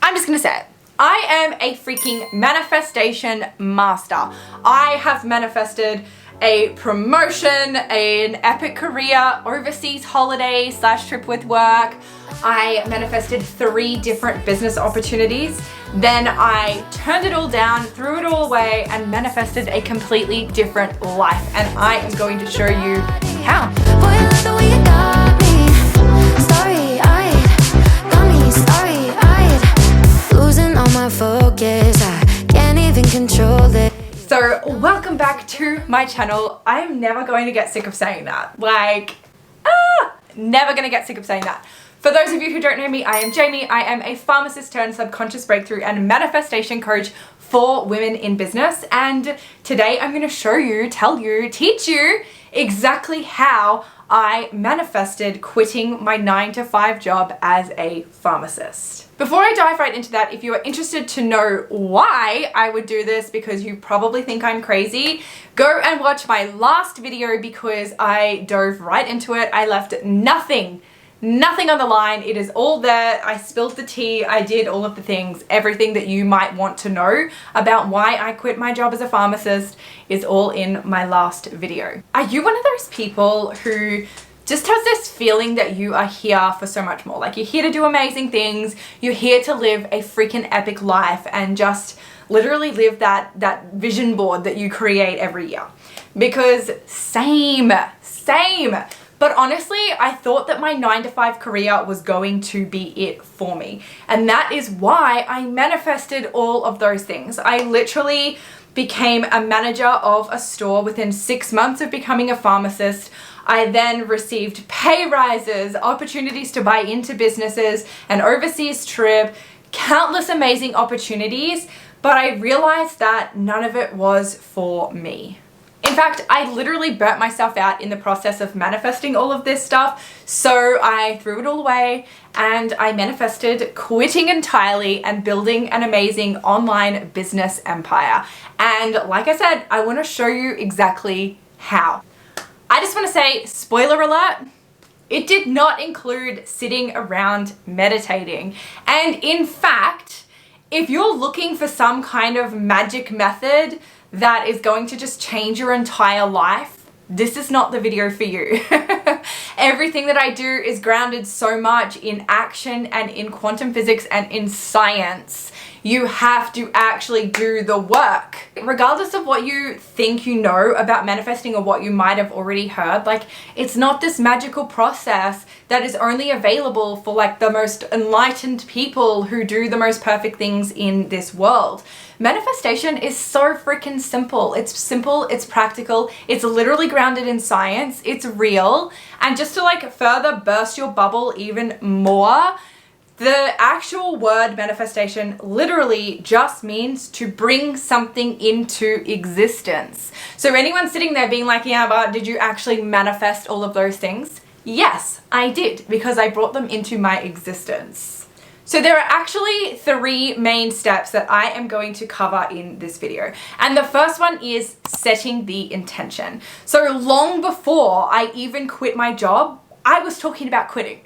I'm just gonna say it. I am a freaking manifestation master. I have manifested a promotion, an epic career, overseas holiday / trip with work. I manifested 3 different business opportunities. Then I turned it all down, threw it all away, and manifested a completely different life. And I am going to show you how. Losing all my focus, I can't even control it. So welcome back to my channel. I am never going to get sick of saying that. Never gonna get sick of saying that. For those of you who don't know me, I am Jaimee. I am a pharmacist turned subconscious breakthrough and manifestation coach for women in business. And today I'm gonna show you, tell you, teach you exactly how I manifested quitting my 9-to-5 job as a pharmacist. Before I dive right into that, if you are interested to know why I would do this, because you probably think I'm crazy, go and watch my last video because I dove right into it. I left nothing on the line. It is all there. I spilled the tea. I did all of the things. Everything that you might want to know about why I quit my job as a pharmacist is all in my last video. Are you one of those people who just has this feeling that you are here for so much more? Like, you're here to do amazing things. You're here to live a freaking epic life and just literally live that vision board that you create every year. Because same. But honestly, I thought that my 9-to-5 career was going to be it for me. And that is why I manifested all of those things. I literally became a manager of a store within 6 months of becoming a pharmacist. I then received pay rises, opportunities to buy into businesses, an overseas trip, countless amazing opportunities, but I realized that none of it was for me. In fact, I literally burnt myself out in the process of manifesting all of this stuff, so I threw it all away and I manifested quitting entirely and building an amazing online business empire. And like I said, I want to show you exactly how. I just want to say, spoiler alert, it did not include sitting around meditating. And in fact, if you're looking for some kind of magic method that is going to just change your entire life, this is not the video for you. Everything that I do is grounded so much in action and in quantum physics and in science. You have to actually do the work. Regardless of what you think you know about manifesting or what you might have already heard, like, it's not this magical process that is only available for like the most enlightened people who do the most perfect things in this world. Manifestation is so freaking simple. It's practical, it's literally grounded in science, it's real. And just to like further burst your bubble even more, the actual word manifestation literally just means to bring something into existence. So anyone sitting there being like, yeah, but did you actually manifest all of those things? Yes, I did, because I brought them into my existence. So there are actually 3 main steps that I am going to cover in this video. And the first one is setting the intention. So long before I even quit my job, I was talking about quitting.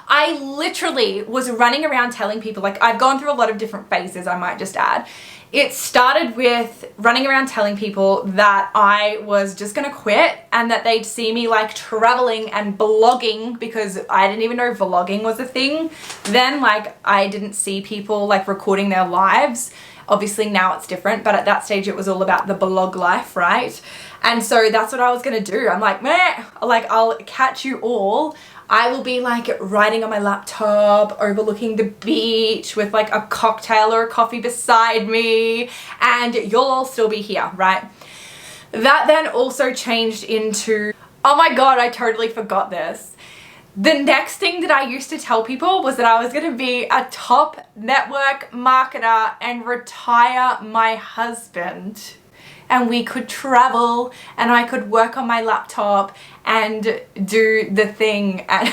I literally was running around telling people, like, I've gone through a lot of different phases, I might just add. It started with running around telling people that I was just gonna quit and that they'd see me like traveling and blogging, because I didn't even know vlogging was a thing. Then, like, I didn't see people like recording their lives. Obviously now it's different, but at that stage it was all about the blog life, right? And so that's what I was gonna do. I'm like, meh, like, I'll catch you all. I will be like writing on my laptop, overlooking the beach with like a cocktail or a coffee beside me, and you'll all still be here, right? That then also changed into, oh my God, I totally forgot this. The next thing that I used to tell people was that I was going to be a top network marketer and retire my husband. And we could travel and I could work on my laptop and do the thing. And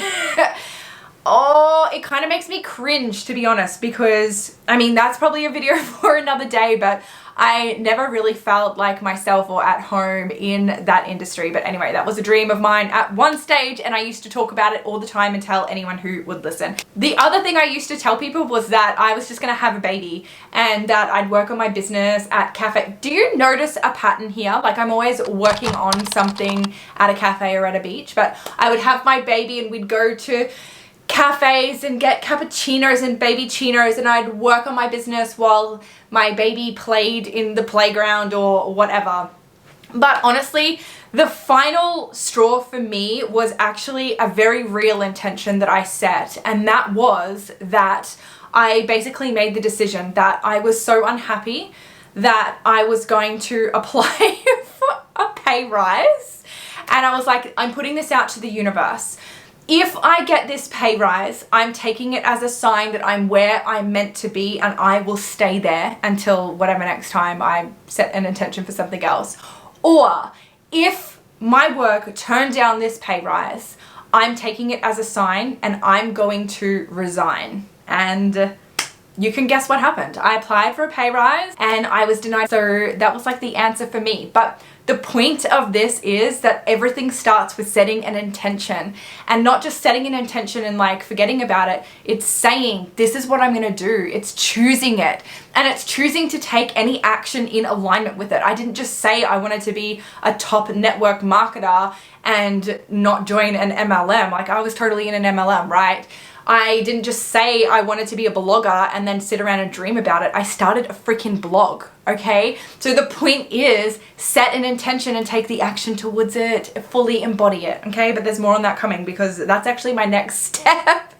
oh, it kind of makes me cringe, to be honest, because I mean, that's probably a video for another day, but I never really felt like myself or at home in that industry. But anyway, that was a dream of mine at one stage, and I used to talk about it all the time and tell anyone who would listen. The other thing I used to tell people was that I was just gonna have a baby and that I'd work on my business at cafe. Do you notice a pattern here? Like, I'm always working on something at a cafe or at a beach, but I would have my baby and we'd go to cafes and get cappuccinos and baby chinos, and I'd work on my business while my baby played in the playground or whatever. But honestly, the final straw for me was actually a very real intention that I set, and that was that I basically made the decision that I was so unhappy that I was going to apply for a pay rise. And I was like, I'm putting this out to the universe. If I get this pay rise, I'm taking it as a sign that I'm where I'm meant to be, and I will stay there until whatever next time I set an intention for something else. Or if my work turned down this pay rise, I'm taking it as a sign and I'm going to resign. And you can guess what happened. I applied for a pay rise and I was denied. So that was like the answer for me. But the point of this is that everything starts with setting an intention, and not just setting an intention and like forgetting about it. It's saying, this is what I'm going to do. It's choosing it, and it's choosing to take any action in alignment with it. I didn't just say I wanted to be a top network marketer and not join an MLM. Like, I was totally in an MLM, right? I didn't just say I wanted to be a blogger and then sit around and dream about it. I started a freaking blog, okay? So the point is, set an intention and take the action towards it, fully embody it, okay? But there's more on that coming, because that's actually my next step.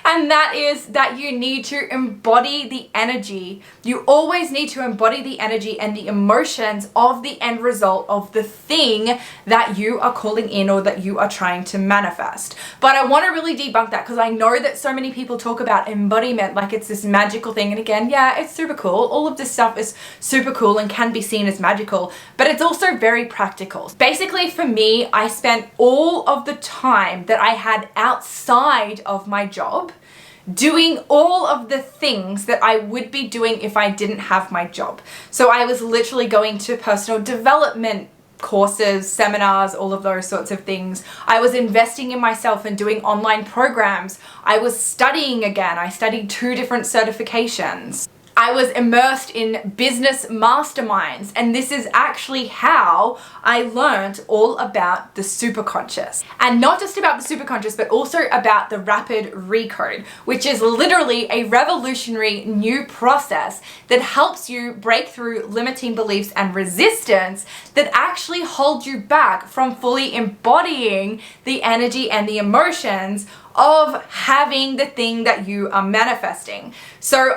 And that is that you need to embody the energy. You always need to embody the energy and the emotions of the end result of the thing that you are calling in or that you are trying to manifest. But I want to really debunk that, because I know that so many people talk about embodiment like it's this magical thing. And again, yeah, it's super cool. All of this stuff is super cool and can be seen as magical, but it's also very practical. Basically, for me, I spent all of the time that I had outside of my job doing all of the things that I would be doing if I didn't have my job. So I was literally going to personal development courses, seminars, all of those sorts of things. I was investing in myself and doing online programs. I was studying again. I studied 2 different certifications. I was immersed in business masterminds, and this is actually how I learned all about the superconscious. And not just about the superconscious, but also about the Rapid Recode, which is literally a revolutionary new process that helps you break through limiting beliefs and resistance that actually hold you back from fully embodying the energy and the emotions of having the thing that you are manifesting. So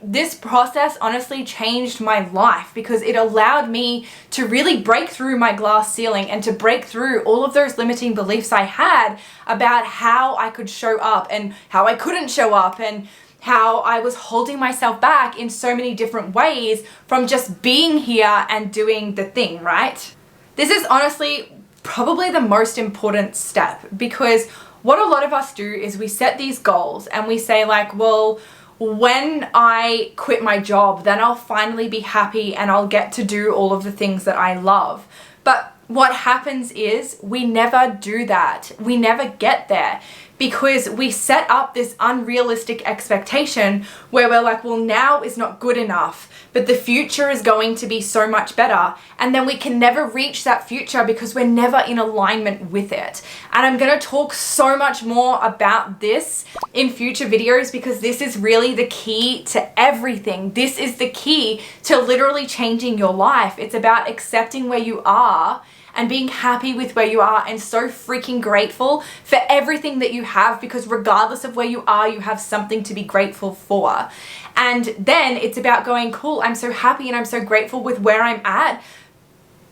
this process honestly changed my life, because it allowed me to really break through my glass ceiling and to break through all of those limiting beliefs I had about how I could show up and how I couldn't show up, and how I was holding myself back in so many different ways from just being here and doing the thing, right? This is honestly probably the most important step, because what a lot of us do is we set these goals and we say like, well, when I quit my job, then I'll finally be happy and I'll get to do all of the things that I love. But what happens is we never do that. We never get there, because we set up this unrealistic expectation where we're like, well, now is not good enough, but the future is going to be so much better. And then we can never reach that future because we're never in alignment with it. And I'm going to talk so much more about this in future videos, because this is really the key to everything. This is the key to literally changing your life. It's about accepting where you are and being happy with where you are, and so freaking grateful for everything that you have, because regardless of where you are, you have something to be grateful for. And then it's about going, cool, I'm so happy and I'm so grateful with where I'm at,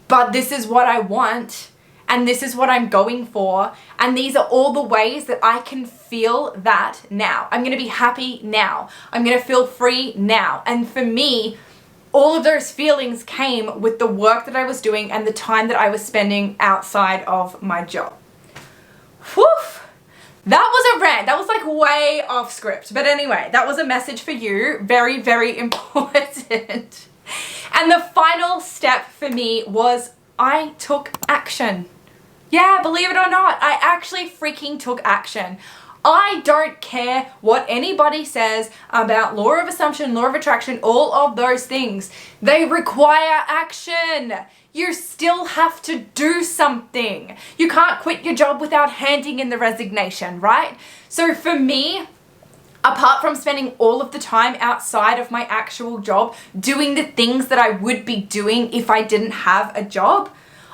but this is what I want, and this is what I'm going for, and these are all the ways that I can feel that now. I'm going to be happy now. I'm going to feel free now. And for me, all of those feelings came with the work that I was doing and the time that I was spending outside of my job. Whew! That was a rant. That was like way off script. But anyway, that was a message for you. Very, very important. And the final step for me was I took action. Yeah, believe it or not, I actually freaking took action. I don't care what anybody says about law of assumption, law of attraction, all of those things. They require action. You still have to do something. You can't quit your job without handing in the resignation, right? So for me, apart from spending all of the time outside of my actual job doing the things that I would be doing if I didn't have a job,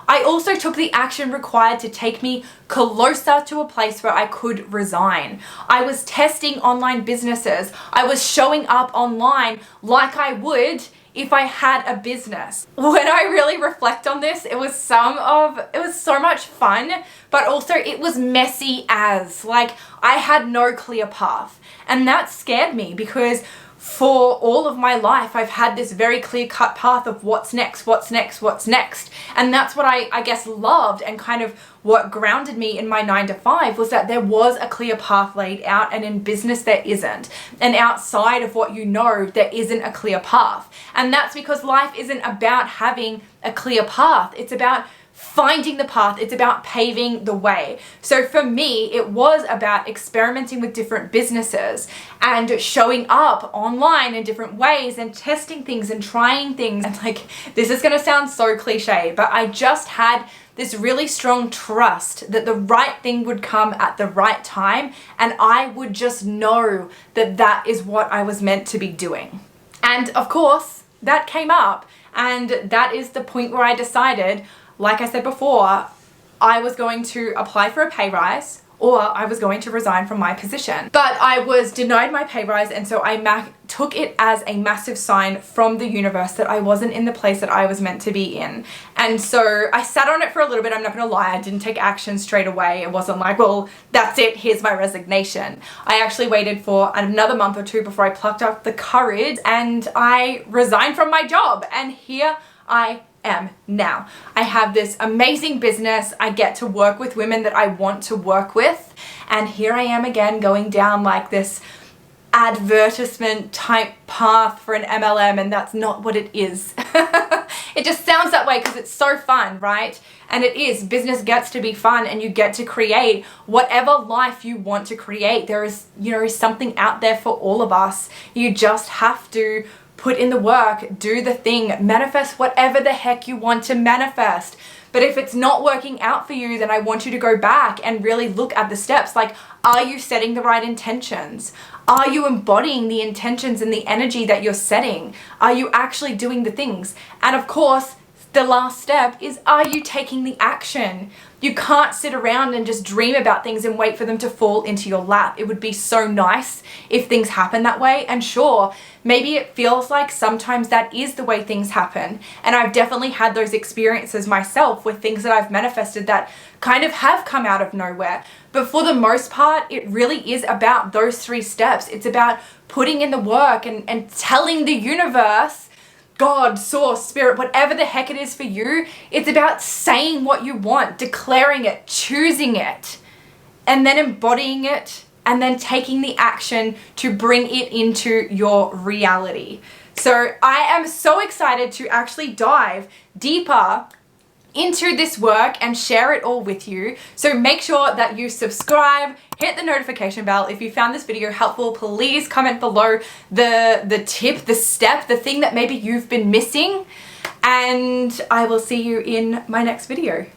I also took the action required to take me closer to a place where I could resign. I was testing online businesses. I was showing up online like I would if I had a business. When I really reflect on this, it was so much fun, but also it was messy as, like, I had no clear path. And that scared me because for all of my life, I've had this very clear-cut path of what's next, what's next, what's next. And that's what I guess loved, and kind of what grounded me in my 9 to 5 was that there was a clear path laid out, and in business there isn't. And outside of what you know, there isn't a clear path. And that's because life isn't about having a clear path. It's about finding the path. It's about paving the way. So for me, it was about experimenting with different businesses and showing up online in different ways and testing things and trying things. And like, this is going to sound so cliche, but I just had this really strong trust that the right thing would come at the right time, and I would just know that that is what I was meant to be doing. And of course, that came up, and that is the point where I decided, like I said before, I was going to apply for a pay rise, or I was going to resign from my position. But I was denied my pay rise, and so I took it as a massive sign from the universe that I wasn't in the place that I was meant to be in. And so I sat on it for a little bit. I'm not gonna lie, I didn't take action straight away. It wasn't like, well, that's it, here's my resignation. I actually waited for another month or two before I plucked up the courage and I resigned from my job. And here I am now. I have this amazing business. I get to work with women that I want to work with. And here I am again going down like this advertisement type path for an MLM, and that's not what it is. It just sounds that way because it's so fun, right? And it is. Business gets to be fun, and you get to create whatever life you want to create. There is, something out there for all of us. You just have to put in the work, do the thing, manifest whatever the heck you want to manifest. But if it's not working out for you, then I want you to go back and really look at the steps. Like, are you setting the right intentions? Are you embodying the intentions and the energy that you're setting? Are you actually doing the things? And of course, the last step is, are you taking the action? You can't sit around and just dream about things and wait for them to fall into your lap. It would be so nice if things happen that way. And sure, maybe it feels like sometimes that is the way things happen. And I've definitely had those experiences myself with things that I've manifested that kind of have come out of nowhere. But for the most part, it really is about those 3 steps. It's about putting in the work and telling the universe, God, source, spirit, whatever the heck it is for you, it's about saying what you want, declaring it, choosing it, and then embodying it, and then taking the action to bring it into your reality. So I am so excited to actually dive deeper into this work and share it all with you. So make sure that you subscribe, hit the notification bell. If you found this video helpful, please comment below the tip, the step, the thing that maybe you've been missing. And I will see you in my next video.